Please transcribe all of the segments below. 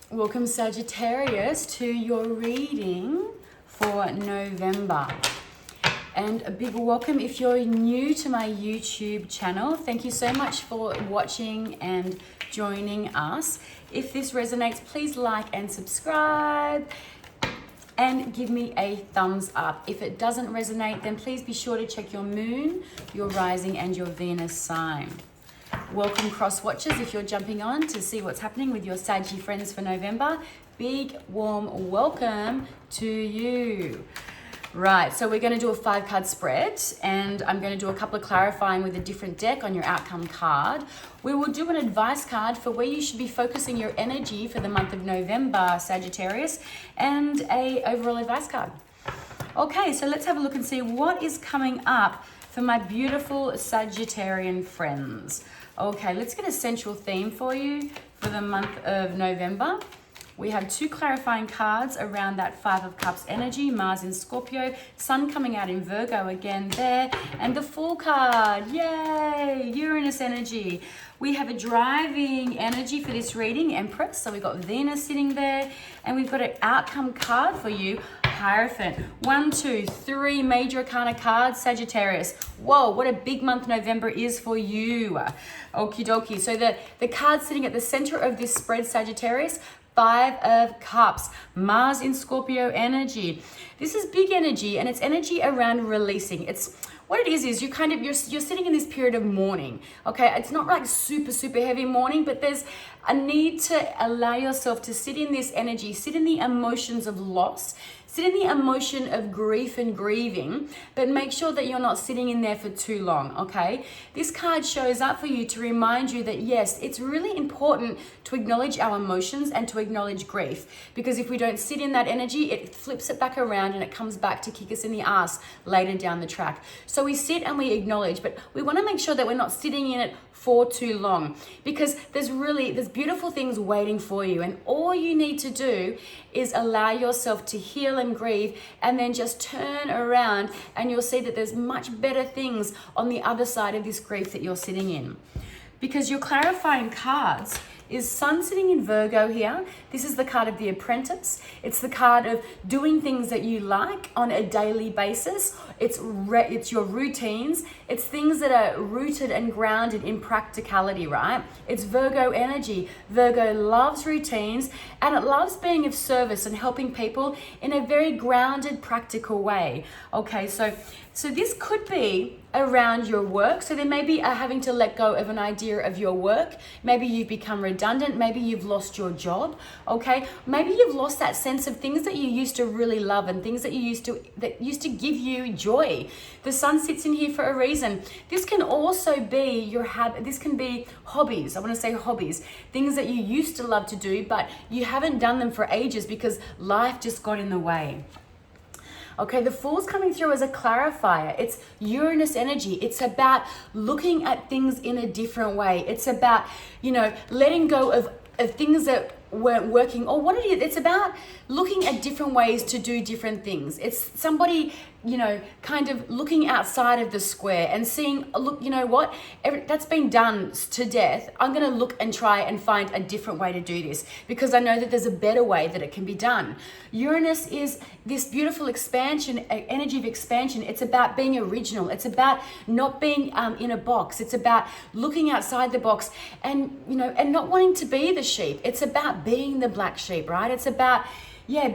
Welcome, Sagittarius, to your reading for November. And a big welcome if you're new to my YouTube channel. Thank you so much for watching and joining us. If this resonates, please like and subscribe and give me a thumbs up. If it doesn't resonate, then please be sure to check your moon, your rising, and your Venus sign. Welcome, cross watchers, if you're jumping on to see what's happening with your Saggy friends for November. Big warm welcome to you. Right, so we're going to do a 5-card spread, and I'm going to do a couple of clarifying with a different deck on your outcome card. We will do an advice card for where you should be focusing your energy for the month of November, Sagittarius, and a overall advice card. Okay, so let's have a look and see what is coming up for my beautiful Sagittarian friends. Okay, let's get a central theme for you for the month of November. We have 2 clarifying cards around that 5 of Cups energy, Mars in Scorpio, Sun coming out in Virgo again there, and the Fool card, yay, Uranus energy. We have a driving energy for this reading, Empress, so we've got Venus sitting there, and we've got an outcome card for you, Hierophant. 1, 2, 3 major arcana cards, Sagittarius. Whoa, what a big month November is for you. Okie dokie. So the card sitting at the center of this spread, Sagittarius, 5 of Cups, Mars in Scorpio energy. This is big energy, and it's energy around releasing. It's what it is you're sitting in this period of mourning. Okay, it's not like super heavy mourning, but there's a need to allow yourself to sit in this energy, sit in the emotions of loss, sit in the emotion of grief and grieving, but make sure that you're not sitting in there for too long, okay? This card shows up for you to remind you that yes, it's really important to acknowledge our emotions and to acknowledge grief, because if we don't sit in that energy, it flips it back around and it comes back to kick us in the ass later down the track. So we sit and we acknowledge, but we want to make sure that we're not sitting in it for too long, because there's beautiful things waiting for you, and all you need to do is allow yourself to heal and grieve, and then just turn around and you'll see that there's much better things on the other side of this grief that you're sitting in. Because your clarifying cards is Sun sitting in Virgo here. This is the card of the apprentice. It's the card of doing things that you like on a daily basis. It's your routines. It's things that are rooted and grounded in practicality, right? It's Virgo energy. Virgo loves routines, and it loves being of service and helping people in a very grounded, practical way. Okay, so this could be around your work. So there may be having to let go of an idea of your work. Maybe you've become redundant. Maybe you've lost your job. Okay, maybe you've lost that sense of things that you used to really love and things that used to give you joy. The Sun sits in here for a reason. This can also be your habit. This can be hobbies. I want to say hobbies, things that you used to love to do, but you haven't done them for ages because life just got in the way. Okay, the Fool's coming through as a clarifier. It's Uranus energy. It's about looking at things in a different way. It's about, letting go of things that weren't working, or what it is. It's about looking at different ways to do different things. It's somebody, kind of looking outside of the square and seeing, look, you know what, that's been done to death. I'm going to look and try and find a different way to do this, because I know that there's a better way that it can be done. Uranus is this beautiful expansion, energy of expansion. It's about being original. It's about not being in a box. It's about looking outside the box and, and not wanting to be the sheep. It's about being the black sheep, right? It's about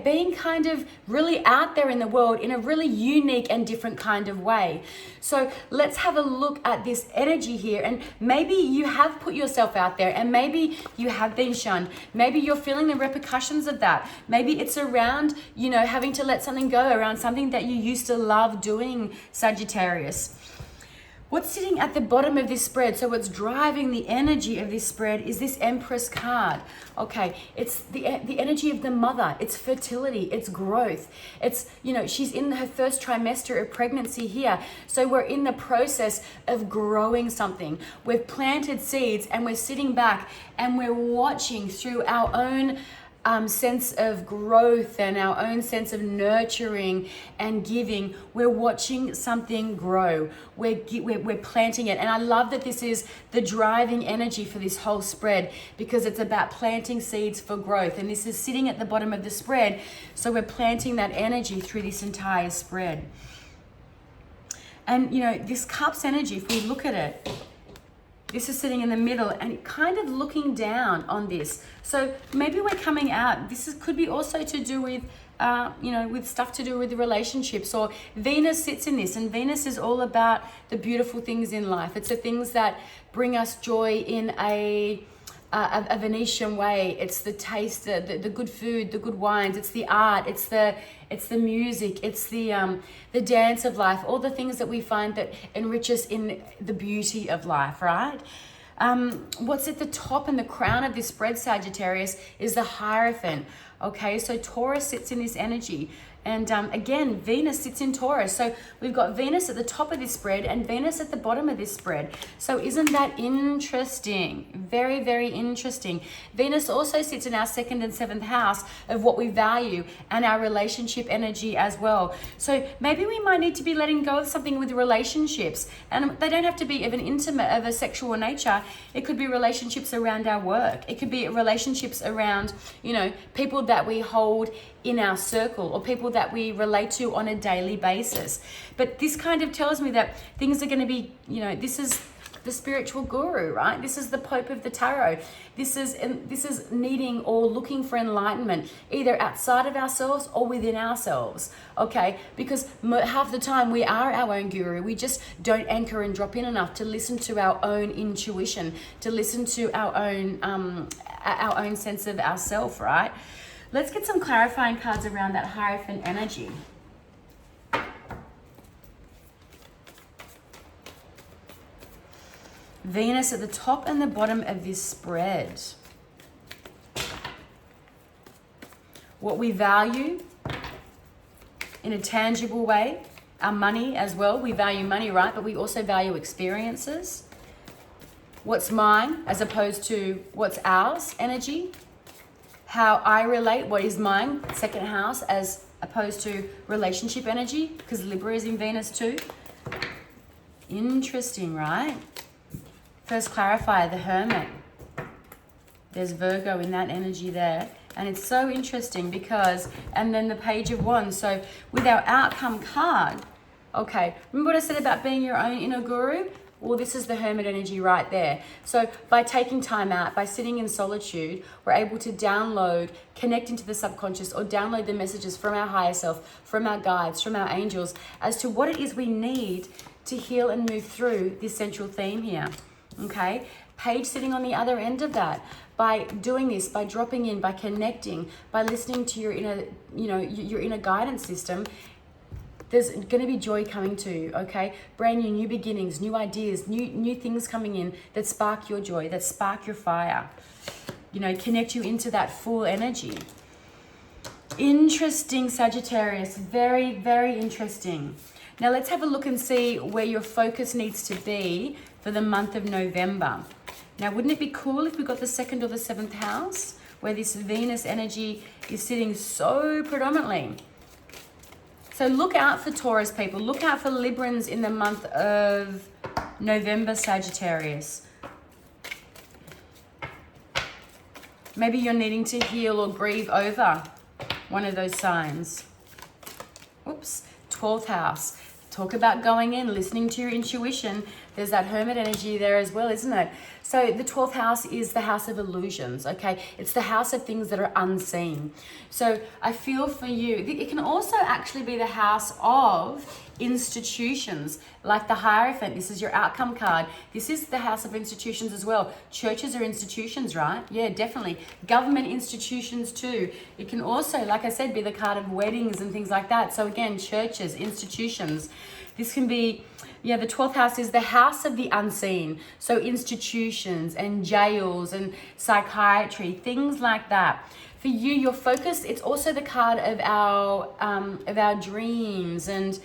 being kind of really out there in the world in a really unique and different kind of way. So let's have a look at this energy here. And maybe you have put yourself out there, and maybe you have been shunned. Maybe you're feeling the repercussions of that. Maybe it's around, having to let something go, around something that you used to love doing, Sagittarius. What's sitting at the bottom of this spread, so what's driving the energy of this spread, is this Empress card. Okay, it's the energy of the mother. It's fertility. It's growth. It's, she's in her first trimester of pregnancy here. So we're in the process of growing something. We've planted seeds, and we're sitting back and we're watching through our own sense of growth and our own sense of nurturing and giving, we're watching something grow. We're planting it. And I love that this is the driving energy for this whole spread, because it's about planting seeds for growth. And this is sitting at the bottom of the spread. So we're planting that energy through this entire spread. And, you know, this cup's energy, if we look at it, this is sitting in the middle and kind of looking down on this. So maybe we're coming out. Could be also to do with, with stuff to do with the relationships. Or Venus sits in this, and Venus is all about the beautiful things in life. It's the things that bring us joy in a Venetian way. It's the taste, the good food, the good wines. It's the art. It's the music. It's the dance of life. All the things that we find that enrich us in the beauty of life, right? What's at the top and the crown of this spread, Sagittarius, is the Hierophant. Okay, so Taurus sits in this energy. And again, Venus sits in Taurus. So we've got Venus at the top of this spread and Venus at the bottom of this spread. So isn't that interesting? Very, very interesting. Venus also sits in our 2nd and 7th house of what we value and our relationship energy as well. So maybe we might need to be letting go of something with relationships. And they don't have to be of a sexual nature. It could be relationships around our work. It could be relationships around, people that we hold in our circle, or people that we relate to on a daily basis. But this kind of tells me that things are going to be, this is the spiritual guru, right? This is the Pope of the Tarot. This is needing or looking for enlightenment, either outside of ourselves or within ourselves, okay? Because half the time we are our own guru. We just don't anchor and drop in enough to listen to our own intuition, to listen to our own sense of ourself, right? Let's get some clarifying cards around that Hierophant energy. Venus at the top and the bottom of this spread. What we value in a tangible way, our money as well. We value money, right? But we also value experiences. What's mine as opposed to what's ours energy. How I relate, what is mine, 2nd house, as opposed to relationship energy, because Libra is in Venus too. Interesting, right? First clarifier, the Hermit. There's Virgo in that energy there. And it's so interesting because, and then the Page of Wands. So with our outcome card, okay, remember what I said about being your own inner guru? Well, this is the Hermit energy right there. So by taking time out, by sitting in solitude, we're able to download, connect into the subconscious, or download the messages from our higher self, from our guides, from our angels, as to what it is we need to heal and move through this central theme here, okay? Page sitting on the other end of that. By doing this, by dropping in, by connecting, by listening to your inner, your inner guidance system, there's going to be joy coming to you, okay? Brand new beginnings, new ideas, new things coming in that spark your joy, that spark your fire. Connect you into that full energy. Interesting, Sagittarius. Very, very interesting. Now let's have a look and see where your focus needs to be for the month of November. Now, wouldn't it be cool if we got the 2nd or the 7th house, where this Venus energy is sitting so predominantly? So look out for Taurus people. Look out for Librans in the month of November, Sagittarius. Maybe you're needing to heal or grieve over one of those signs. Oops, 12th house. Talk about going in, listening to your intuition. There's that Hermit energy there as well, isn't it? So the 12th house is the house of illusions, okay? It's the house of things that are unseen. So I feel for you, it can also actually be the house of institutions, like the Hierophant. This is your outcome card. This is the house of institutions as well. Churches are institutions, right? Yeah, definitely. Government institutions too. It can also, like I said, be the card of weddings and things like that. So again, churches, institutions. This can be, the 12th house is the house of the unseen. So institutions and jails and psychiatry, things like that. For you, your focus, it's also the card of our dreams and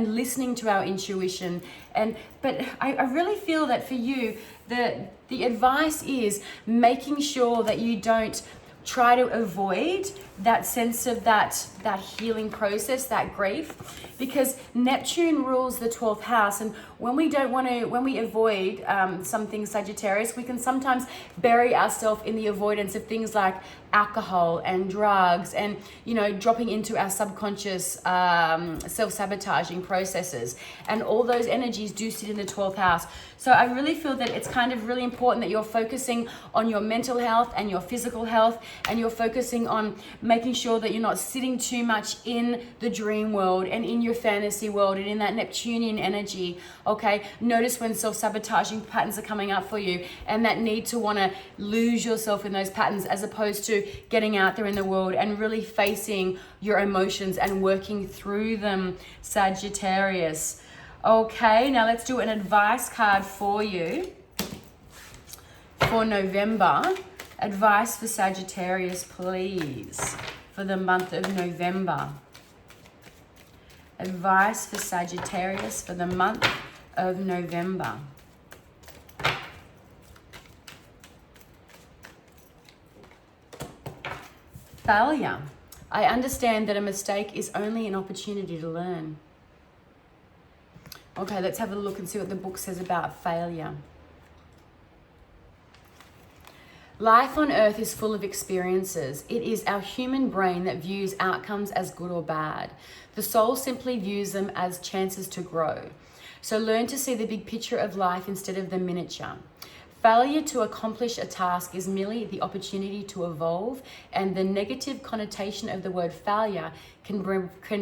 listening to our intuition. But I really feel that for you, the advice is making sure that you don't try to avoid that sense of that healing process, that grief, because Neptune rules the 12th house. And when we avoid some things, Sagittarius, we can sometimes bury ourselves in the avoidance of things like alcohol and drugs and, dropping into our subconscious self-sabotaging processes. And all those energies do sit in the 12th house. So I really feel that it's kind of really important that you're focusing on your mental health and your physical health, and you're focusing on making sure that you're not sitting too much in the dream world and in your fantasy world and in that Neptunian energy, okay? Notice when self-sabotaging patterns are coming up for you, and that need to want to lose yourself in those patterns, as opposed to getting out there in the world and really facing your emotions and working through them, Sagittarius. Okay, now let's do an advice card for you for November. Advice for Sagittarius, please, for the month of November. Advice for Sagittarius for the month of November. Failure. I understand that a mistake is only an opportunity to learn. Okay, let's have a look and see what the book says about failure. Life on earth is full of experiences. It is our human brain that views outcomes as good or bad. The soul simply views them as chances to grow. So learn to see the big picture of life instead of the miniature. Failure to accomplish a task is merely the opportunity to evolve, and the negative connotation of the word failure can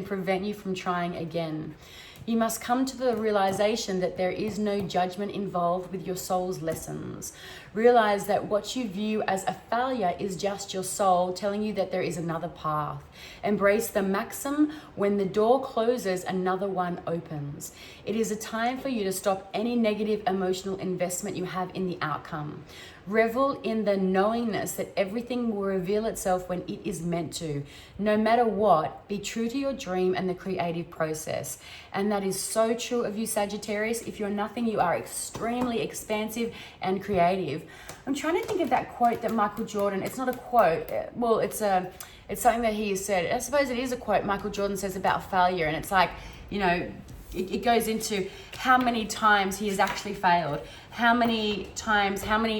prevent you from trying again. You must come to the realization that there is no judgment involved with your soul's lessons. Realize that what you view as a failure is just your soul telling you that there is another path. Embrace the maxim, when the door closes, another one opens. It is a time for you to stop any negative emotional investment you have in the outcome. Revel in the knowingness that everything will reveal itself when it is meant to. No matter what, be true to your dream and the creative process. And that is so true of you, Sagittarius. If you're nothing, you are extremely expansive and creative. I'm trying to think of that quote that Michael Jordan, it's not a quote, well, it's something that he has said. I suppose it is a quote Michael Jordan says about failure, and it's like, it goes into how many times he has actually failed, how many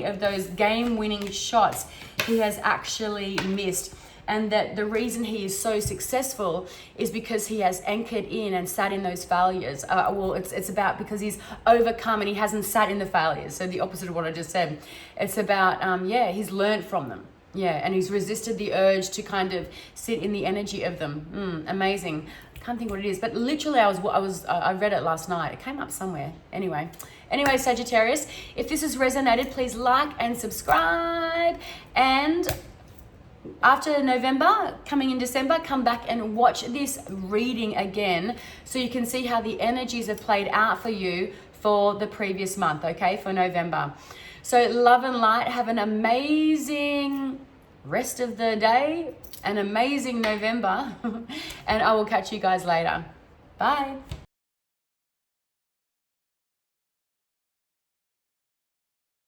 of those game-winning shots he has actually missed, and that the reason he is so successful is because he has anchored in and sat in those failures. It's about because he's overcome and he hasn't sat in the failures. So the opposite of what I just said. It's about, he's learned from them. Yeah, and he's resisted the urge to kind of sit in the energy of them. Amazing. Can't think what it is, but literally I read it last night. It came up somewhere. Anyway, Sagittarius, if this has resonated, please like and subscribe. And after November, coming in December, come back and watch this reading again so you can see how the energies have played out for you for the previous month, okay, for November. So love and light. Have an amazing rest of the day, an amazing November, and I will catch you guys later. Bye.